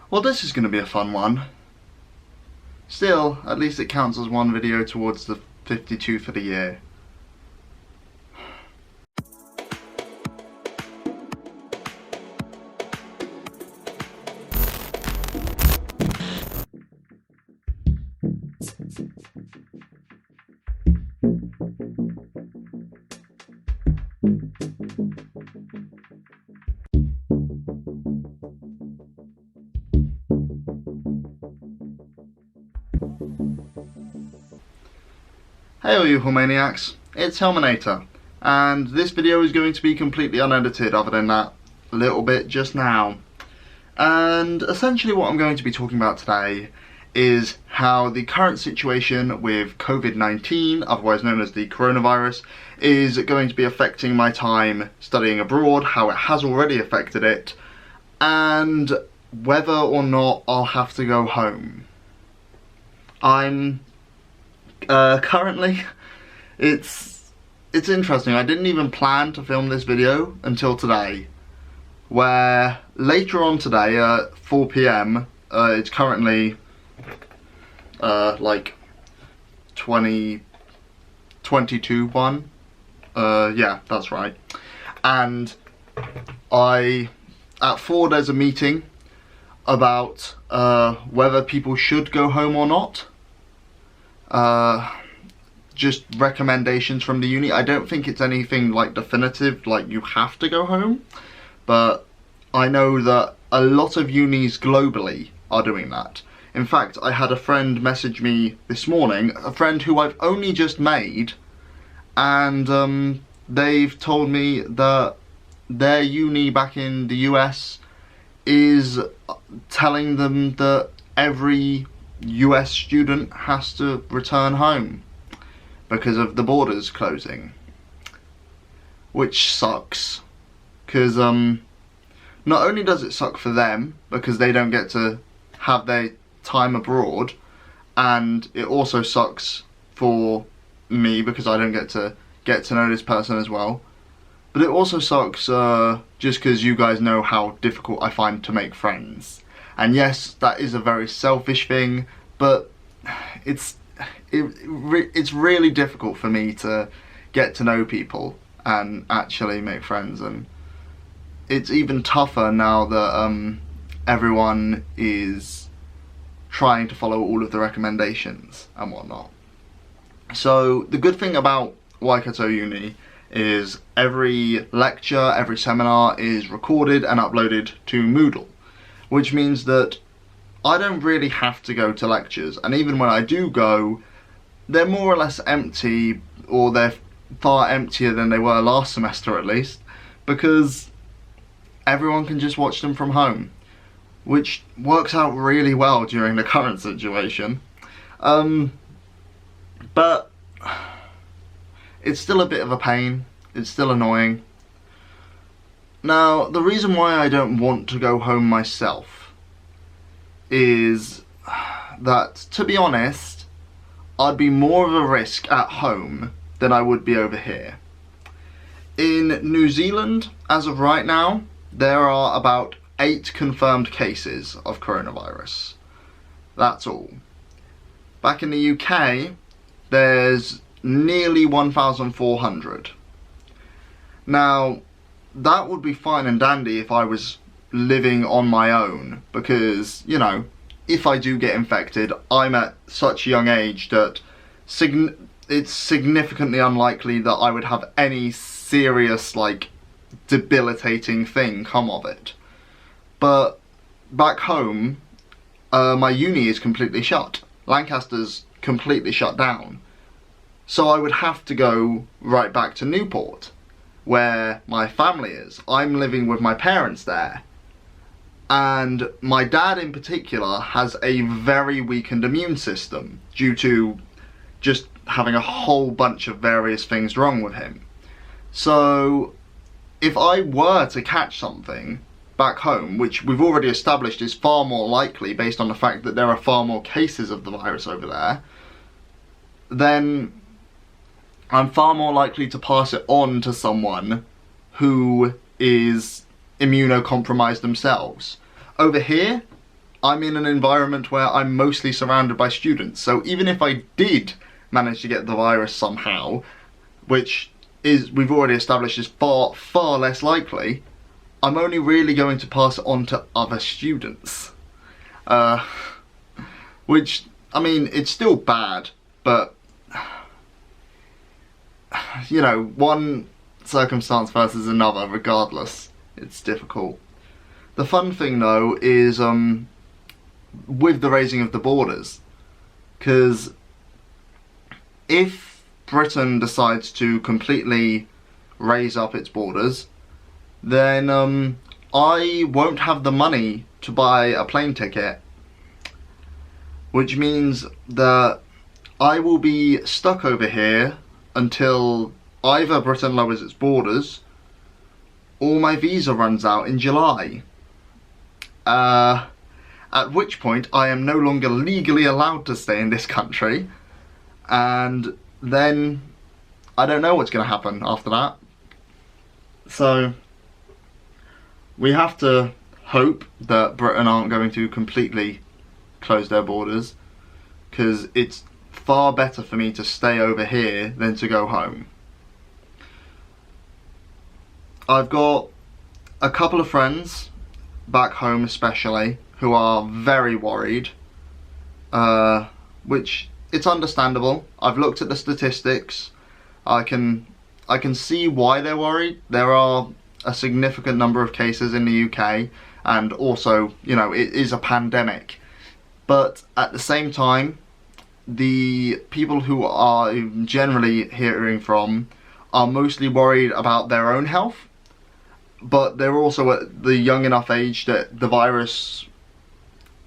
Well, this is going to be a fun one. Still, at least it counts as one video towards the 52 for the year. Hey all you Hillmaniacs, it's Hillmanator, and this video is going to be completely unedited other than that little bit just now. And essentially what I'm going to be talking about today is how the current situation with COVID-19, otherwise known as the coronavirus, is going to be affecting my time studying abroad, how it has already affected it, and whether or not I'll have to go home. Currently, it's interesting. I didn't even plan to film this video until today, where later on today at 4 PM, it's currently like 22:01. Yeah, that's right. And at 4 there's a meeting about whether people should go home or not. Just recommendations from the uni. I don't think it's anything like definitive, like you have to go home, but I know that a lot of unis globally are doing that. In fact, I had a friend message me this morning, a friend who I've only just made, and they've told me that their uni back in the US is telling them that every US student has to return home because of the borders closing, which sucks, because not only does it suck for them because they don't get to have their time abroad, and it also sucks for me because I don't get to know this person as well, but it also sucks just because you guys know how difficult I find to make friends. And yes, that is a very selfish thing, but it's really difficult for me to get to know people and actually make friends, and it's even tougher now that everyone is trying to follow all of the recommendations and whatnot. So the good thing about Waikato Uni is every lecture, every seminar is recorded and uploaded to Moodle, which means that I don't really have to go to lectures, and even when I do go, they're more or less empty, or they're far emptier than they were last semester at least, because everyone can just watch them from home, which works out really well during the current situation. But it's still a bit of a pain, it's still annoying. Now, the reason why I don't want to go home myself is that, to be honest, I'd be more of a risk at home than I would be over here. In New Zealand, as of right now, there are about 8 confirmed cases of coronavirus. That's all. Back in the UK, there's nearly 1,400. Now, that would be fine and dandy if I was living on my own, because, you know, if I do get infected, I'm at such a young age that it's significantly unlikely that I would have any serious, like, debilitating thing come of it. But back home, my uni is completely shut. Lancaster's completely shut down. So I would have to go right back to Newport, where my family is. I'm living with my parents there. And my dad in particular has a very weakened immune system due to just having a whole bunch of various things wrong with him. So if I were to catch something back home, which we've already established is far more likely based on the fact that there are far more cases of the virus over there, then I'm far more likely to pass it on to someone who is immunocompromised themselves. Over here, I'm in an environment where I'm mostly surrounded by students. So even if I did manage to get the virus somehow, which is, we've already established, is far, far less likely, I'm only really going to pass it on to other students. Which, I mean, it's still bad, but, you know, one circumstance versus another, regardless, it's difficult. The fun thing, though, is with the raising of the borders, because if Britain decides to completely raise up its borders, then I won't have the money to buy a plane ticket, which means that I will be stuck over here until either Britain lowers its borders or my visa runs out in July. At which point I am no longer legally allowed to stay in this country, and then I don't know what's going to happen after that. So we have to hope that Britain aren't going to completely close their borders, because it's far better for me to stay over here than to go home. I've got a couple of friends back home especially who are very worried, which it's understandable. I've looked at the statistics. I can see why they're worried. There are a significant number of cases in the UK, and also, you know, it is a pandemic. But at the same time, the people who are generally hearing from are mostly worried about their own health, but they're also at the young enough age that the virus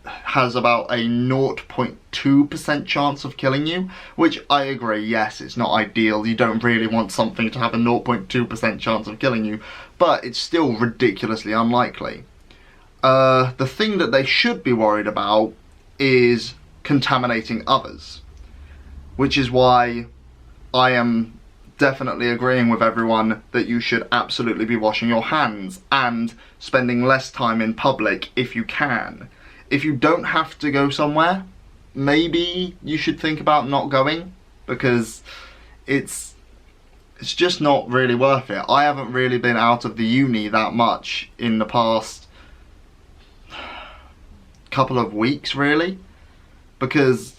has about a 0.2% chance of killing you, which I agree, yes, it's not ideal. You don't really want something to have a 0.2% chance of killing you, but it's still ridiculously unlikely. The thing that they should be worried about is contaminating others, which is why I am definitely agreeing with everyone that you should absolutely be washing your hands and spending less time in public if you can. If you don't have to go somewhere, maybe you should think about not going, because it's just not really worth it. I haven't really been out of the uni that much in the past couple of weeks, really, because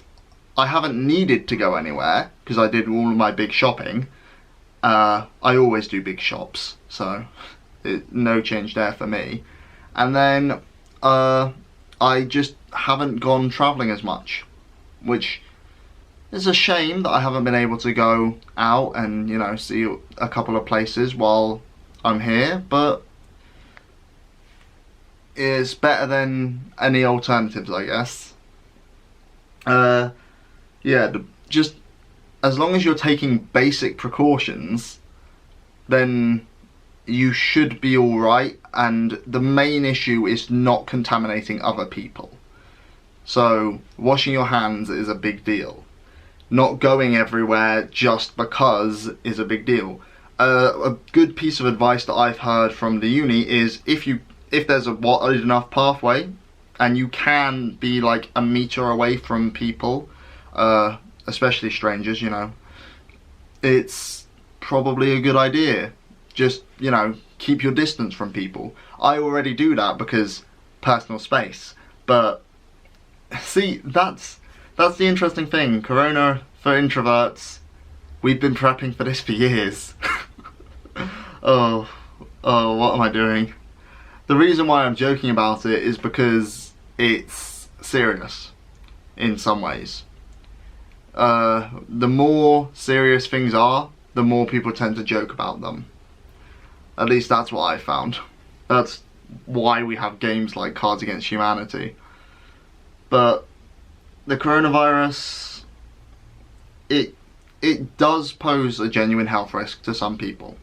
I haven't needed to go anywhere, because I did all of my big shopping. I always do big shops, so no change there for me. And then I just haven't gone travelling as much, which is a shame that I haven't been able to go out and, you know, see a couple of places while I'm here, but it's better than any alternatives, I guess. Yeah, just as long as you're taking basic precautions, then you should be alright, and the main issue is not contaminating other people. So washing your hands is a big deal. Not going everywhere just because is a big deal. A good piece of advice that I've heard from the uni is if there's a wide enough pathway and you can be like a meter away from people, especially strangers, you know, it's probably a good idea. Just, you know, keep your distance from people. I already do that because personal space. But see, that's the interesting thing. Corona for introverts. We've been prepping for this for years. Oh, what am I doing? The reason why I'm joking about it is because it's serious in some ways. The more serious things are, the more people tend to joke about them. At least that's what I found. That's why we have games like Cards Against Humanity. But the coronavirus, it does pose a genuine health risk to some people,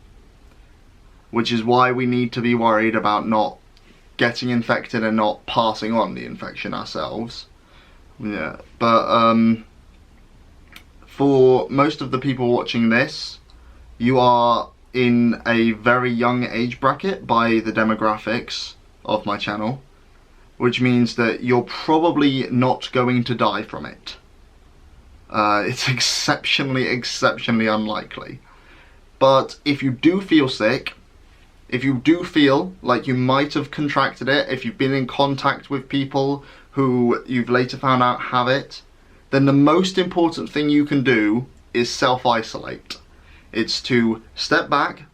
which is why we need to be worried about not getting infected and not passing on the infection ourselves. Yeah, but for most of the people watching this, you are in a very young age bracket by the demographics of my channel. which means that you're probably not going to die from it. It's exceptionally unlikely. But if you do feel sick, if you do feel like you might have contracted it, if you've been in contact with people who you've later found out have it, then the most important thing you can do is self-isolate. It's to step back,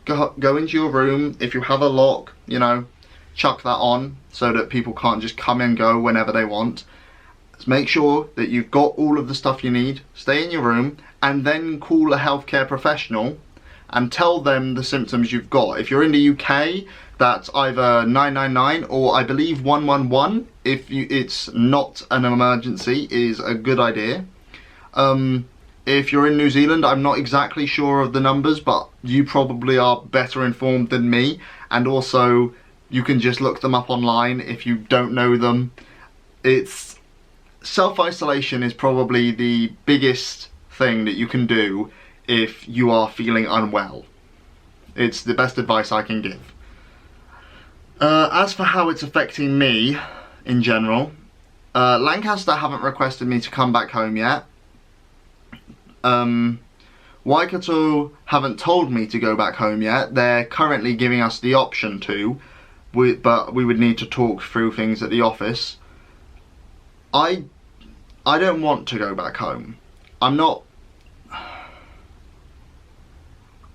go into your room. If you have a lock, you know, chuck that on so that people can't just come and go whenever they want. Just make sure that you've got all of the stuff you need, stay in your room, and then call a healthcare professional and tell them the symptoms you've got. If you're in the UK, that's either 999 or I believe 111 if it's not an emergency is a good idea. If you're in New Zealand, I'm not exactly sure of the numbers, but you probably are better informed than me, and also you can just look them up online if you don't know them. It's self-isolation is probably the biggest thing that you can do if you are feeling unwell. It's the best advice I can give. As for how it's affecting me in general, Lancaster haven't requested me to come back home yet. Waikato haven't told me to go back home yet. They're currently giving us the option to, but we would need to talk through things at the office. I don't want to go back home.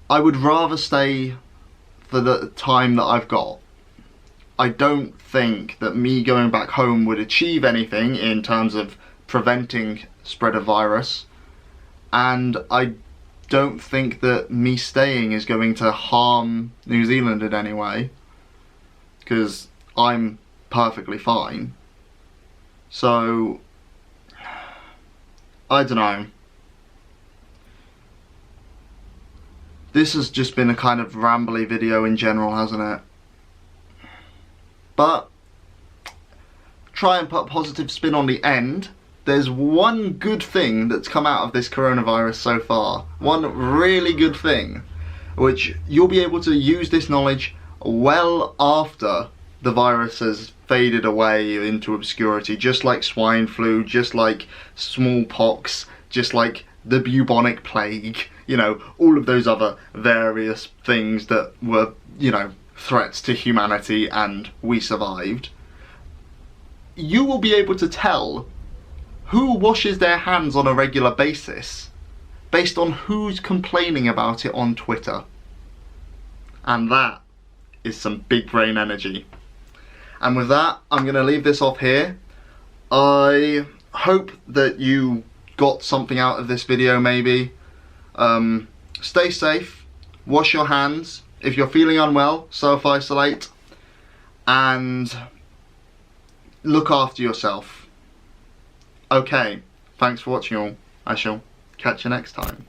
I would rather stay for the time that I've got. I don't think that me going back home would achieve anything in terms of preventing spread of virus, and I don't think that me staying is going to harm New Zealand in any way, because I'm perfectly fine. So, I don't know. This has just been a kind of rambly video in general, hasn't it? But, try and put a positive spin on the end. There's one good thing that's come out of this coronavirus so far. One really good thing. Which you'll be able to use this knowledge well after the virus has faded away into obscurity. Just like swine flu, just like smallpox, just like the bubonic plague. You know, all of those other various things that were, you know, threats to humanity, and we survived. You will be able to tell who washes their hands on a regular basis based on who's complaining about it on Twitter. And that is some big brain energy. And with that, I'm going to leave this off here. I hope that you got something out of this video maybe. Stay safe, wash your hands. If you're feeling unwell, self-isolate, and look after yourself. Okay, thanks for watching all. I shall catch you next time.